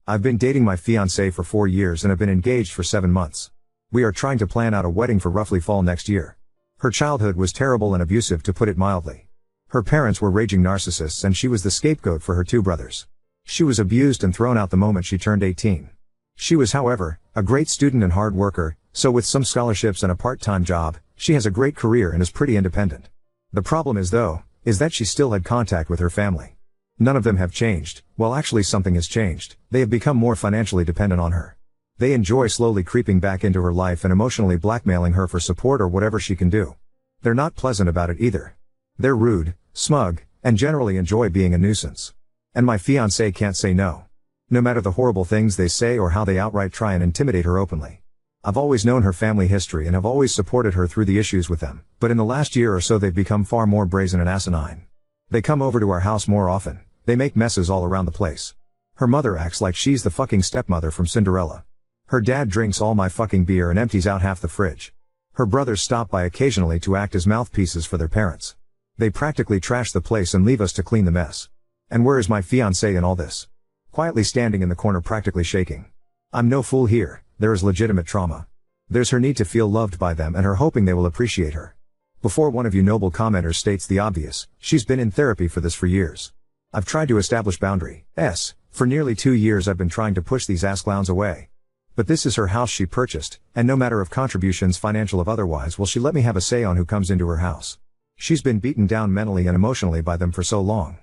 I've been dating my fiancée for 4 years and have been engaged for 7 months. We are trying to plan out a wedding for roughly fall next year. Her childhood was terrible and abusive, to put it mildly. Her parents were raging narcissists and she was the scapegoat for her 2 brothers. She was abused and thrown out the moment she turned 18. She was, however, a great student and hard worker, so with some scholarships and a part-time job, she has a great career and is pretty independent. The problem is that she still had contact with her family. None of them have changed. Well, actually something has changed. They have become more financially dependent on her. They enjoy slowly creeping back into her life and emotionally blackmailing her for support or whatever she can do. They're not pleasant about it either. They're rude, smug, and generally enjoy being a nuisance. And my fiancé can't say no. No matter the horrible things they say or how they outright try and intimidate her openly. I've always known her family history and have always supported her through the issues with them, but in the last year or so they've become far more brazen and asinine. They come over to our house more often. They make messes all around the place. Her mother acts like she's the fucking stepmother from Cinderella. Her dad drinks all my fucking beer and empties out half the fridge. Her brothers stop by occasionally to act as mouthpieces for their parents. They practically trash the place and leave us to clean the mess. And where is my fiancé in all this? Quietly standing in the corner, practically shaking. I'm no fool here. There is legitimate trauma. There's her need to feel loved by them and her hoping they will appreciate her. Before one of you noble commenters states the obvious, she's been in therapy for this for years. I've tried to establish boundaries. For nearly 2 years I've been trying to push these ass clowns away. But this is her house she purchased, and no matter of contributions, financial or otherwise, will she let me have a say on who comes into her house. She's been beaten down mentally and emotionally by them for so long.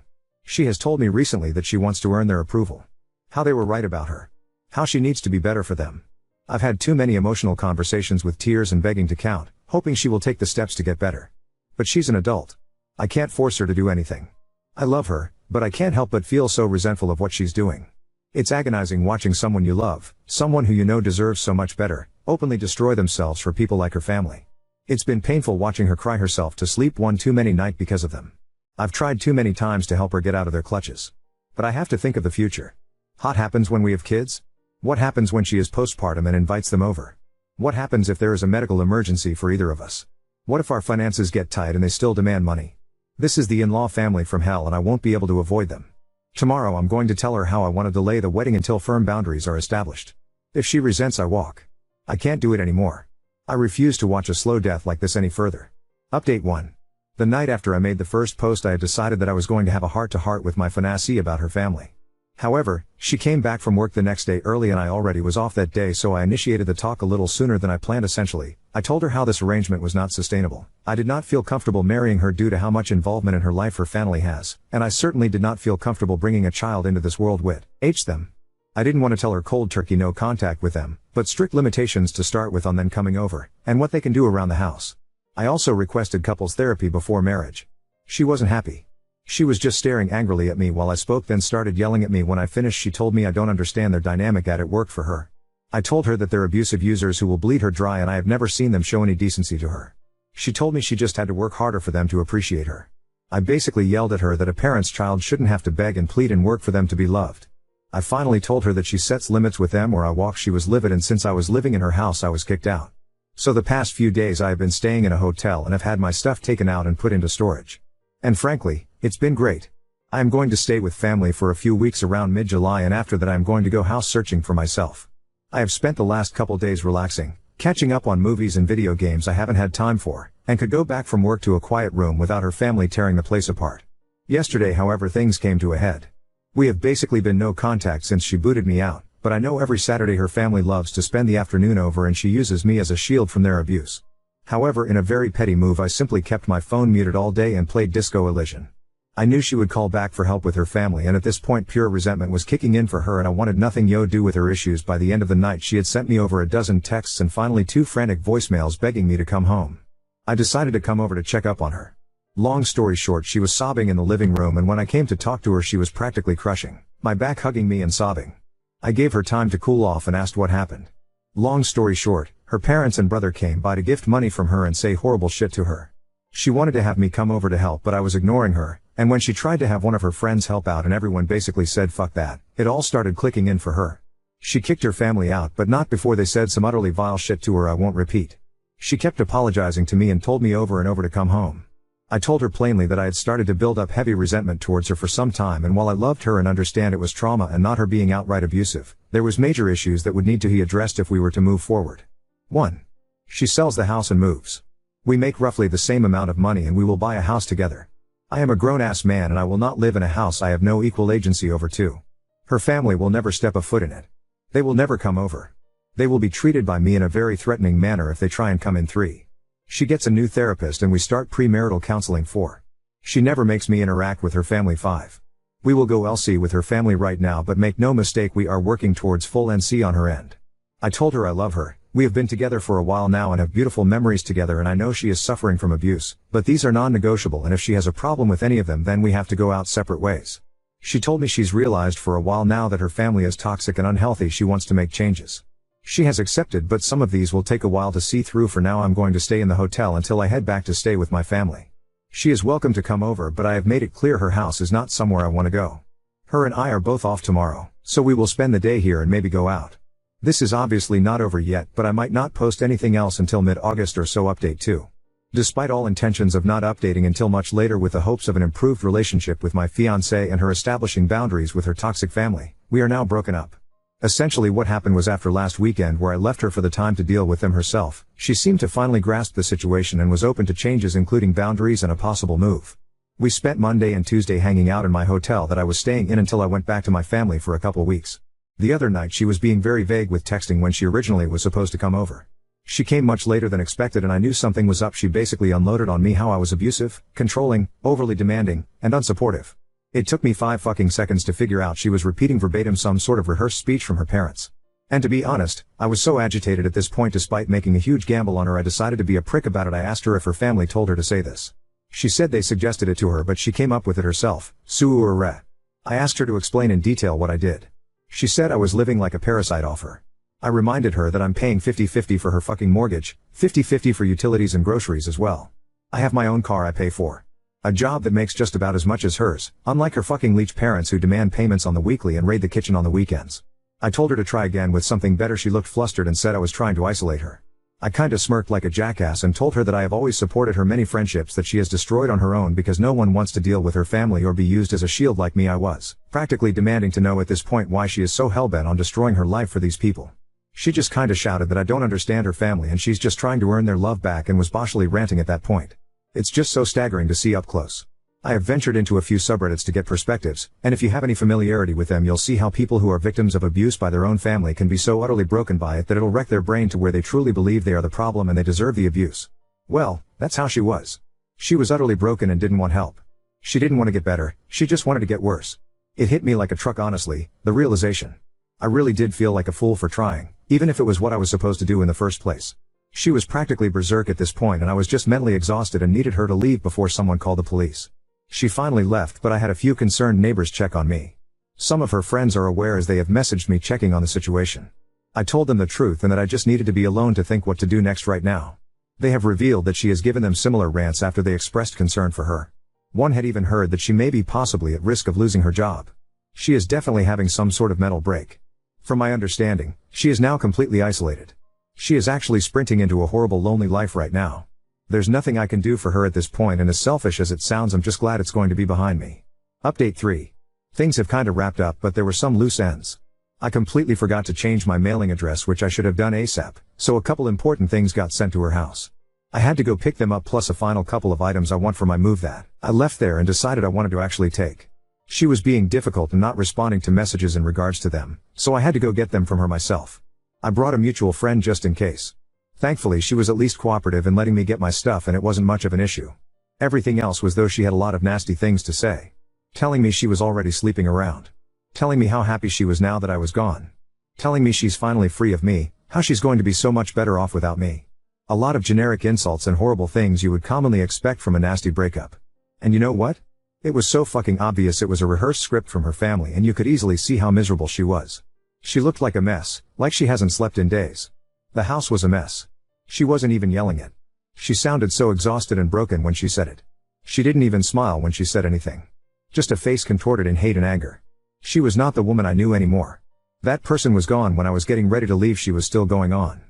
She has told me recently that she wants to earn their approval. How they were right about her. How she needs to be better for them. I've had too many emotional conversations with tears and begging to count, hoping she will take the steps to get better. But she's an adult. I can't force her to do anything. I love her, but I can't help but feel so resentful of what she's doing. It's agonizing watching someone you love, someone who you know deserves so much better, openly destroy themselves for people like her family. It's been painful watching her cry herself to sleep one too many night because of them. I've tried too many times to help her get out of their clutches. But I have to think of the future. What happens when we have kids? What happens when she is postpartum and invites them over? What happens if there is a medical emergency for either of us? What if our finances get tight and they still demand money? This is the in-law family from hell and I won't be able to avoid them. Tomorrow I'm going to tell her how I want to delay the wedding until firm boundaries are established. If she resents, I walk. I can't do it anymore. I refuse to watch a slow death like this any further. Update 1. The night after I made the first post I had decided that I was going to have a heart-to-heart with my fiancée about her family. However, she came back from work the next day early and I already was off that day, so I initiated the talk a little sooner than I planned. Essentially, I told her how this arrangement was not sustainable. I did not feel comfortable marrying her due to how much involvement in her life her family has, and I certainly did not feel comfortable bringing a child into this world with them. I didn't want to tell her cold turkey no contact with them, but strict limitations to start with on them coming over, and what they can do around the house. I also requested couples therapy before marriage. She wasn't happy. She was just staring angrily at me while I spoke, then started yelling at me when I finished. She told me I don't understand their dynamic, that it worked for her. I told her that they're abusive users who will bleed her dry and I have never seen them show any decency to her. She told me she just had to work harder for them to appreciate her. I basically yelled at her that a parent's child shouldn't have to beg and plead and work for them to be loved. I finally told her that she sets limits with them or I walk. She was livid, and since I was living in her house I was kicked out. So the past few days I have been staying in a hotel and have had my stuff taken out and put into storage. And frankly, it's been great. I am going to stay with family for a few weeks around mid-July, and after that I am going to go house searching for myself. I have spent the last couple days relaxing, catching up on movies and video games I haven't had time for, and could go back from work to a quiet room without her family tearing the place apart. Yesterday, however, things came to a head. We have basically been no contact since she booted me out, but I know every Saturday her family loves to spend the afternoon over and she uses me as a shield from their abuse. However, in a very petty move I simply kept my phone muted all day and played Disco Elysian. I knew she would call back for help with her family, and at this point pure resentment was kicking in for her and I wanted nothing to do with her issues. By the end of the night she had sent me over a dozen texts and finally 2 frantic voicemails begging me to come home. I decided to come over to check up on her. Long story short, she was sobbing in the living room, and when I came to talk to her she was practically crushing my back, hugging me and sobbing. I gave her time to cool off and asked what happened. Long story short, her parents and brother came by to gift money from her and say horrible shit to her. She wanted to have me come over to help, but I was ignoring her, and when she tried to have one of her friends help out and everyone basically said fuck that, it all started clicking in for her. She kicked her family out, but not before they said some utterly vile shit to her I won't repeat. She kept apologizing to me and told me over and over to come home. I told her plainly that I had started to build up heavy resentment towards her for some time, and while I loved her and understand it was trauma and not her being outright abusive, there was major issues that would need to be addressed if we were to move forward. 1. She sells the house and moves. We make roughly the same amount of money and we will buy a house together. I am a grown-ass man and I will not live in a house I have no equal agency over. 2. Her family will never step a foot in it. They will never come over. They will be treated by me in a very threatening manner if they try and come in. 3. She gets a new therapist and we start premarital counseling. 4. She never makes me interact with her family. 5. We will go LC with her family right now, but make no mistake, we are working towards full NC on her end. I told her I love her. We have been together for a while now and have beautiful memories together, and I know she is suffering from abuse, but these are non-negotiable, and if she has a problem with any of them then we have to go out separate ways. She told me she's realized for a while now that her family is toxic and unhealthy. She wants to make changes. She has accepted, but some of these will take a while to see through. For now I'm going to stay in the hotel until I head back to stay with my family. She is welcome to come over, but I have made it clear her house is not somewhere I want to go. Her and I are both off tomorrow, so we will spend the day here and maybe go out. This is obviously not over yet, but I might not post anything else until mid-August or so. Update 2. Despite all intentions of not updating until much later with the hopes of an improved relationship with my fiancée and her establishing boundaries with her toxic family, we are now broken up. Essentially what happened was, after last weekend where I left her for the time to deal with them herself, she seemed to finally grasp the situation and was open to changes, including boundaries and a possible move. We spent Monday and Tuesday hanging out in my hotel that I was staying in until I went back to my family for a couple weeks. The other night she was being very vague with texting when she originally was supposed to come over. She came much later than expected and I knew something was up. She basically unloaded on me how I was abusive, controlling, overly demanding, and unsupportive. It took me 5 fucking seconds to figure out she was repeating verbatim some sort of rehearsed speech from her parents. And to be honest, I was so agitated at this point, despite making a huge gamble on her, I decided to be a prick about it. I asked her if her family told her to say this. She said they suggested it to her, but she came up with it herself. I asked her to explain in detail what I did. She said I was living like a parasite off her. I reminded her that I'm paying 50-50 for her fucking mortgage, 50-50 for utilities and groceries as well. I have my own car I pay for. A job that makes just about as much as hers, unlike her fucking leech parents who demand payments on the weekly and raid the kitchen on the weekends. I told her to try again with something better. She looked flustered and said I was trying to isolate her. I kinda smirked like a jackass and told her that I have always supported her many friendships that she has destroyed on her own because no one wants to deal with her family or be used as a shield like me. I was practically demanding to know at this point why she is so hellbent on destroying her life for these people. She just kinda shouted that I don't understand her family and she's just trying to earn their love back, and was boshly ranting at that point. It's just so staggering to see up close. I have ventured into a few subreddits to get perspectives, and if you have any familiarity with them you'll see how people who are victims of abuse by their own family can be so utterly broken by it that it'll wreck their brain to where they truly believe they are the problem and they deserve the abuse. Well, that's how she was. She was utterly broken and didn't want help. She didn't want to get better, she just wanted to get worse. It hit me like a truck, honestly, the realization. I really did feel like a fool for trying, even if it was what I was supposed to do in the first place. She was practically berserk at this point and I was just mentally exhausted and needed her to leave before someone called the police. She finally left, but I had a few concerned neighbors check on me. Some of her friends are aware as they have messaged me checking on the situation. I told them the truth and that I just needed to be alone to think what to do next right now. They have revealed that she has given them similar rants after they expressed concern for her. One had even heard that she may be possibly at risk of losing her job. She is definitely having some sort of mental break. From my understanding, she is now completely isolated. She is actually sprinting into a horrible lonely life right now. There's nothing I can do for her at this point, and as selfish as it sounds, I'm just glad it's going to be behind me. Update 3. Things have kinda wrapped up, but there were some loose ends. I completely forgot to change my mailing address, which I should have done ASAP, so a couple important things got sent to her house. I had to go pick them up, plus a final couple of items I want for my move that I left there and decided I wanted to actually take. She was being difficult and not responding to messages in regards to them, so I had to go get them from her myself. I brought a mutual friend just in case. Thankfully she was at least cooperative in letting me get my stuff and it wasn't much of an issue. Everything else was, though, she had a lot of nasty things to say. Telling me she was already sleeping around. Telling me how happy she was now that I was gone. Telling me she's finally free of me, how she's going to be so much better off without me. A lot of generic insults and horrible things you would commonly expect from a nasty breakup. And you know what? It was so fucking obvious it was a rehearsed script from her family, and you could easily see how miserable she was. She looked like a mess, like she hasn't slept in days. The house was a mess. She wasn't even yelling it. She sounded so exhausted and broken when she said it. She didn't even smile when she said anything. Just a face contorted in hate and anger. She was not the woman I knew anymore. That person was gone. When I was getting ready to leave, she was still going on.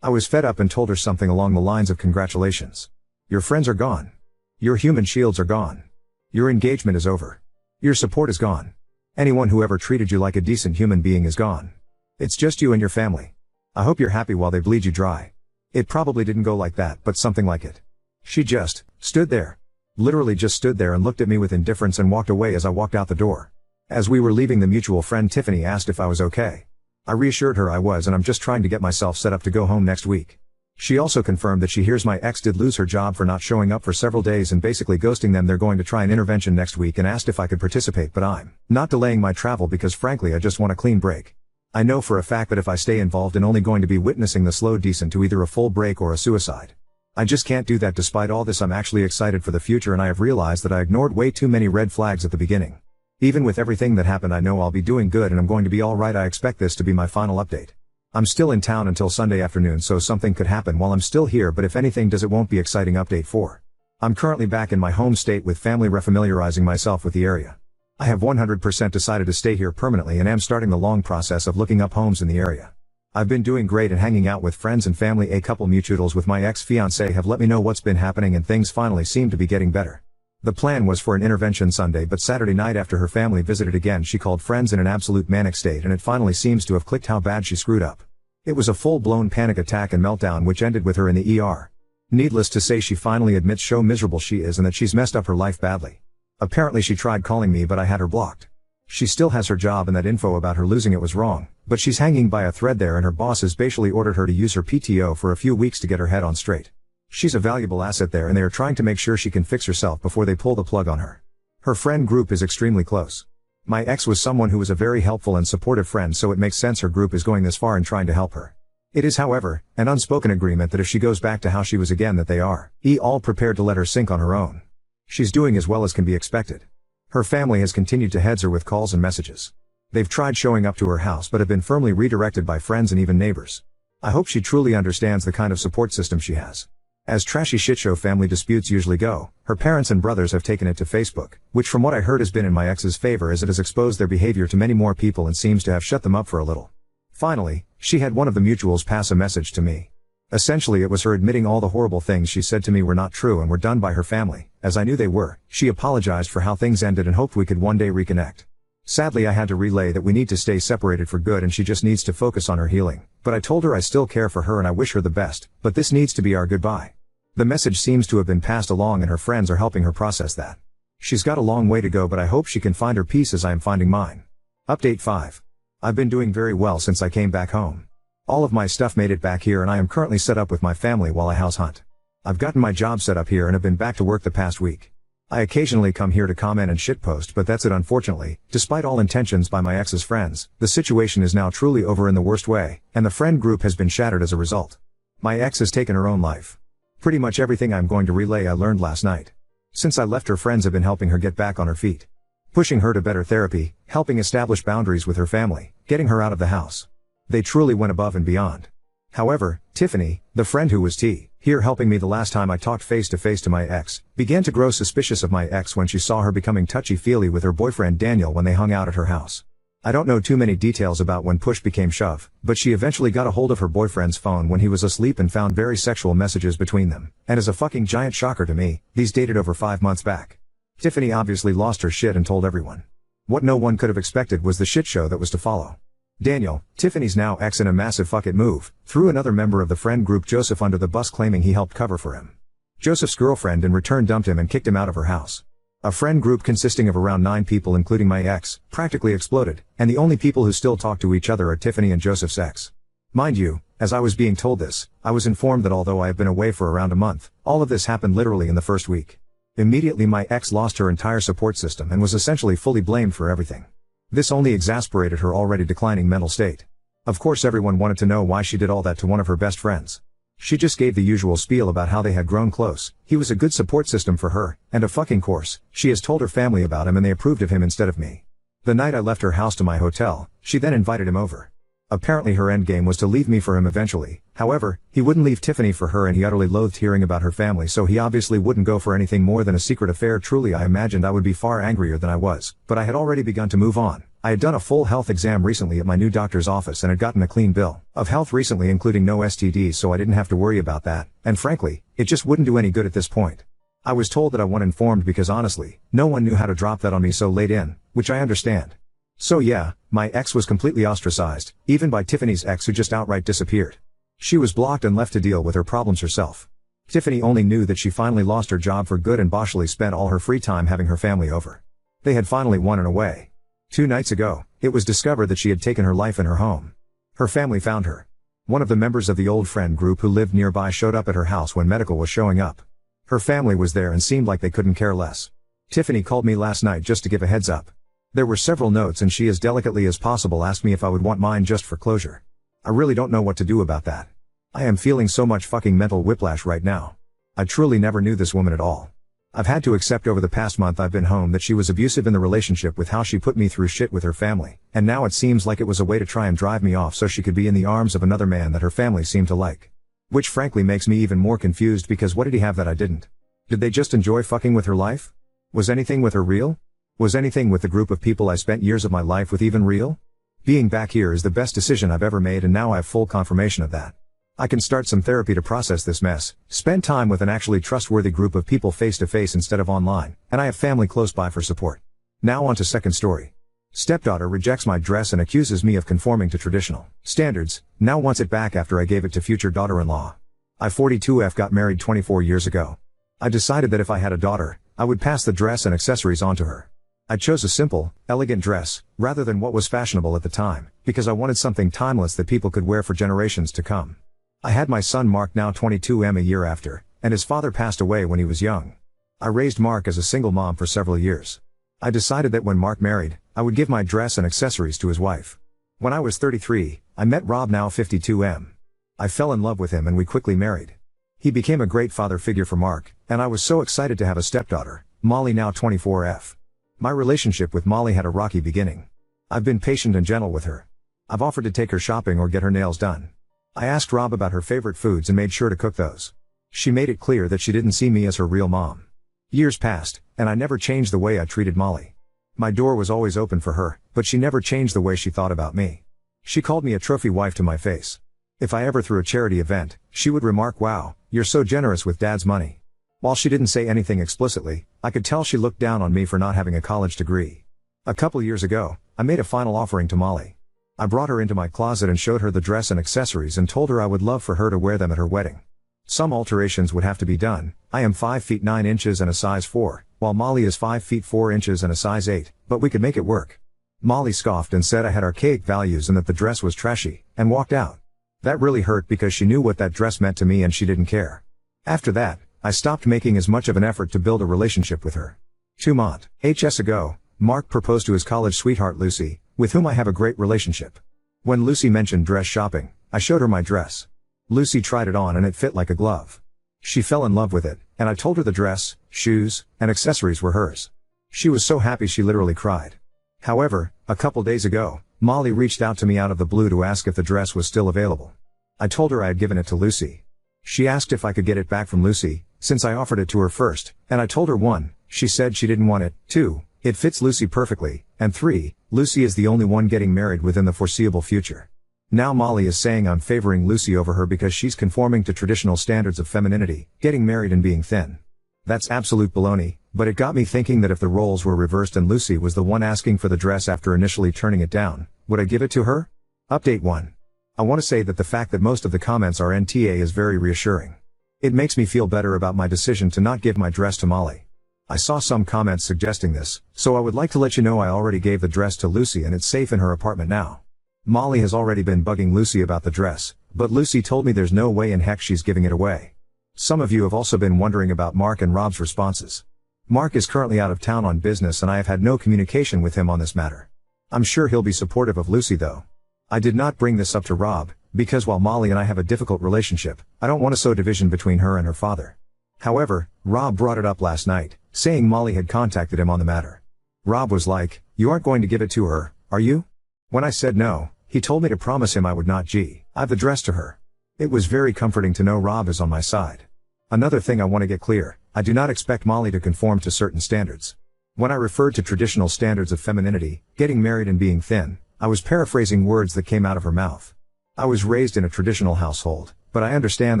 I was fed up and told her something along the lines of, "Congratulations. Your friends are gone. Your human shields are gone. Your engagement is over. Your support is gone. Anyone who ever treated you like a decent human being is gone. It's just you and your family. I hope you're happy while they bleed you dry. It probably didn't go like that, but something like it. She just stood there. Literally just stood there and looked at me with indifference and walked away as I walked out the door. As we were leaving, the mutual friend Tiffany asked if I was okay. I reassured her I was, and I'm just trying to get myself set up to go home next week. She also confirmed that she hears my ex did lose her job for not showing up for several days and basically ghosting them. They're going to try an intervention next week, and asked if I could participate, but I'm not delaying my travel because frankly I just want a clean break. I know for a fact that if I stay involved and only going to be witnessing the slow descent to either a full break or a suicide. I just can't do that. Despite all this, I'm actually excited for the future, and I have realized that I ignored way too many red flags at the beginning. Even with everything that happened, I know I'll be doing good and I'm going to be alright. I expect this to be my final update. I'm still in town until Sunday afternoon, so something could happen while I'm still here, but if anything does, it won't be exciting. Update 4. I'm currently back in my home state with family, refamiliarizing myself with the area. I have 100% decided to stay here permanently and am starting the long process of looking up homes in the area. I've been doing great and hanging out with friends and family. A couple mutuals with my ex-fiancée have let me know what's been happening, and things finally seem to be getting better. The plan was for an intervention Sunday, but Saturday night after her family visited again, she called friends in an absolute manic state, and it finally seems to have clicked how bad she screwed up. It was a full-blown panic attack and meltdown which ended with her in the ER. Needless to say, she finally admits how miserable she is and that she's messed up her life badly. Apparently she tried calling me, but I had her blocked. She still has her job, and that info about her losing it was wrong, but she's hanging by a thread there, and her boss has basically ordered her to use her PTO for a few weeks to get her head on straight. She's a valuable asset there, and they are trying to make sure she can fix herself before they pull the plug on her. Her friend group is extremely close. My ex was someone who was a very helpful and supportive friend, so it makes sense her group is going this far in trying to help her. It is, however, an unspoken agreement that if she goes back to how she was again, that they are all prepared to let her sink on her own. She's doing as well as can be expected. Her family has continued to heads her with calls and messages. They've tried showing up to her house but have been firmly redirected by friends and even neighbors. I hope she truly understands the kind of support system she has. As trashy shitshow family disputes usually go, her parents and brothers have taken it to Facebook, which from what I heard has been in my ex's favor, as it has exposed their behavior to many more people and seems to have shut them up for a little. Finally, she had one of the mutuals pass a message to me. Essentially it was her admitting all the horrible things she said to me were not true and were done by her family, as I knew they were. She apologized for how things ended and hoped we could one day reconnect. Sadly, I had to relay that we need to stay separated for good and she just needs to focus on her healing, but I told her I still care for her and I wish her the best, but this needs to be our goodbye. The message seems to have been passed along and her friends are helping her process that. She's got a long way to go, but I hope she can find her peace as I am finding mine. Update 5. I've been doing very well since I came back home. All of my stuff made it back here and I am currently set up with my family while I house hunt. I've gotten my job set up here and have been back to work the past week. I occasionally come here to comment and shitpost, but that's it. Unfortunately, despite all intentions by my ex's friends, the situation is now truly over in the worst way, and the friend group has been shattered as a result. My ex has taken her own life. Pretty much everything I'm going to relay I learned last night. Since I left, her friends have been helping her get back on her feet. Pushing her to better therapy, helping establish boundaries with her family, getting her out of the house. They truly went above and beyond. However, Tiffany, the friend who was here helping me the last time I talked face to face to my ex, began to grow suspicious of my ex when she saw her becoming touchy-feely with her boyfriend Daniel when they hung out at her house. I don't know too many details about when push became shove, but she eventually got a hold of her boyfriend's phone when he was asleep and found very sexual messages between them, and as a fucking giant shocker to me, these dated over 5 months back. Tiffany obviously lost her shit and told everyone. What no one could have expected was the shit show that was to follow. Daniel, Tiffany's now ex, in a massive fuck it move, threw another member of the friend group, Joseph, under the bus, claiming he helped cover for him. Joseph's girlfriend in return dumped him and kicked him out of her house. A friend group consisting of around 9 people, including my ex, practically exploded, and the only people who still talk to each other are Tiffany and Joseph's ex. Mind you, as I was being told this, I was informed that although I have been away for around a month, all of this happened literally in the first week. Immediately my ex lost her entire support system and was essentially fully blamed for everything. This only exasperated her already declining mental state. Of course everyone wanted to know why she did all that to one of her best friends. She just gave the usual spiel about how they had grown close, he was a good support system for her, and of fucking course, she has told her family about him and they approved of him instead of me. The night I left her house to my hotel, she then invited him over. Apparently her endgame was to leave me for him eventually. However, he wouldn't leave Tiffany for her and he utterly loathed hearing about her family, so he obviously wouldn't go for anything more than a secret affair. Truly, I imagined I would be far angrier than I was, but I had already begun to move on. I had done a full health exam recently at my new doctor's office and had gotten a clean bill of health recently, including no STDs, so I didn't have to worry about that, and frankly, it just wouldn't do any good at this point. I was told that I wasn't informed because honestly, no one knew how to drop that on me so late in, which I understand. So yeah, my ex was completely ostracized, even by Tiffany's ex who just outright disappeared. She was blocked and left to deal with her problems herself. Tiffany only knew that she finally lost her job for good and boshly spent all her free time having her family over. They had finally won in a way. 2 nights ago, it was discovered that she had taken her life in her home. Her family found her. One of the members of the old friend group who lived nearby showed up at her house when medical was showing up. Her family was there and seemed like they couldn't care less. Tiffany called me last night just to give a heads up. There were several notes and she as delicately as possible asked me if I would want mine just for closure. I really don't know what to do about that. I am feeling so much fucking mental whiplash right now. I truly never knew this woman at all. I've had to accept over the past month I've been home that she was abusive in the relationship with how she put me through shit with her family, and now it seems like it was a way to try and drive me off so she could be in the arms of another man that her family seemed to like. Which frankly makes me even more confused because what did he have that I didn't? Did they just enjoy fucking with her life? Was anything with her real? Was anything with the group of people I spent years of my life with even real? Being back here is the best decision I've ever made and now I have full confirmation of that. I can start some therapy to process this mess, spend time with an actually trustworthy group of people face to face instead of online, and I have family close by for support. Now on to second story. Stepdaughter rejects my dress and accuses me of conforming to traditional standards, now wants it back after I gave it to future daughter-in-law. I 42F got married 24 years ago. I decided that if I had a daughter, I would pass the dress and accessories on to her. I chose a simple, elegant dress, rather than what was fashionable at the time, because I wanted something timeless that people could wear for generations to come. I had my son Mark, now 22M, a year after, and his father passed away when he was young. I raised Mark as a single mom for several years. I decided that when Mark married, I would give my dress and accessories to his wife. When I was 33, I met Rob, now 52M. I fell in love with him and we quickly married. He became a great father figure for Mark, and I was so excited to have a stepdaughter, Molly, now 24F. My relationship with Molly had a rocky beginning. I've been patient and gentle with her. I've offered to take her shopping or get her nails done. I asked Rob about her favorite foods and made sure to cook those. She made it clear that she didn't see me as her real mom. Years passed, and I never changed the way I treated Molly. My door was always open for her, but she never changed the way she thought about me. She called me a trophy wife to my face. If I ever threw a charity event, she would remark, "Wow, you're so generous with Dad's money." While she didn't say anything explicitly, I could tell she looked down on me for not having a college degree. A couple years ago, I made a final offering to Molly. I brought her into my closet and showed her the dress and accessories and told her I would love for her to wear them at her wedding. Some alterations would have to be done. I am 5 feet 9 inches and a size 4, while Molly is 5 feet 4 inches and a size 8, but we could make it work. Molly scoffed and said I had archaic values and that the dress was trashy, and walked out. That really hurt because she knew what that dress meant to me and she didn't care. After that, I stopped making as much of an effort to build a relationship with her. 2 months ago, Mark proposed to his college sweetheart Lucy, with whom I have a great relationship. When Lucy mentioned dress shopping, I showed her my dress. Lucy tried it on and it fit like a glove. She fell in love with it, and I told her the dress, shoes, and accessories were hers. She was so happy she literally cried. However, a couple days ago, Molly reached out to me out of the blue to ask if the dress was still available. I told her I had given it to Lucy. She asked if I could get it back from Lucy, since I offered it to her first, and I told her 1, she said she didn't want it, 2, it fits Lucy perfectly, and 3, Lucy is the only one getting married within the foreseeable future. Now Molly is saying I'm favoring Lucy over her because she's conforming to traditional standards of femininity, getting married and being thin. That's absolute baloney, but it got me thinking that if the roles were reversed and Lucy was the one asking for the dress after initially turning it down, would I give it to her? Update 1. I want to say that the fact that most of the comments are NTA is very reassuring. It makes me feel better about my decision to not give my dress to Molly. I saw some comments suggesting this, so I would like to let you know I already gave the dress to Lucy and it's safe in her apartment now. Molly has already been bugging Lucy about the dress, but Lucy told me there's no way in heck she's giving it away. Some of you have also been wondering about Mark and Rob's responses. Mark is currently out of town on business and I have had no communication with him on this matter. I'm sure he'll be supportive of Lucy though. I did not bring this up to Rob, because while Molly and I have a difficult relationship, I don't want to sow division between her and her father. However, Rob brought it up last night, saying Molly had contacted him on the matter. Rob was like, "You aren't going to give it to her, are you?" When I said no, he told me to promise him I would not give the dress to her. It was very comforting to know Rob is on my side. Another thing I want to get clear, I do not expect Molly to conform to certain standards. When I referred to traditional standards of femininity, getting married and being thin, I was paraphrasing words that came out of her mouth. I was raised in a traditional household, but I understand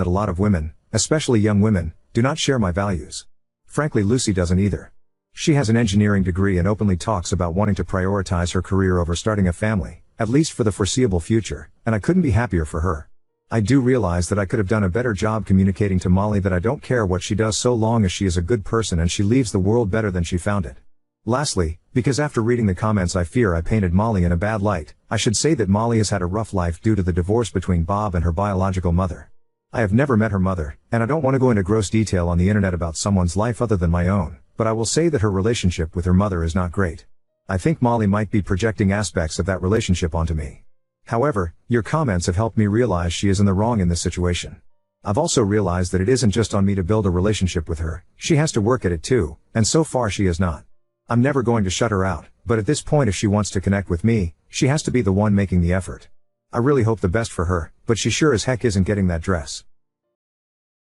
that a lot of women, especially young women, do not share my values. Frankly, Lucy doesn't either. She has an engineering degree and openly talks about wanting to prioritize her career over starting a family, at least for the foreseeable future, and I couldn't be happier for her. I do realize that I could have done a better job communicating to Molly that I don't care what she does so long as she is a good person and she leaves the world better than she found it. Lastly, because after reading the comments I fear I painted Molly in a bad light, I should say that Molly has had a rough life due to the divorce between Bob and her biological mother. I have never met her mother, and I don't want to go into gross detail on the internet about someone's life other than my own, but I will say that her relationship with her mother is not great. I think Molly might be projecting aspects of that relationship onto me. However, your comments have helped me realize she is in the wrong in this situation. I've also realized that it isn't just on me to build a relationship with her, she has to work at it too, and so far she has not. I'm never going to shut her out, but at this point if she wants to connect with me, she has to be the one making the effort. I really hope the best for her, but she sure as heck isn't getting that dress.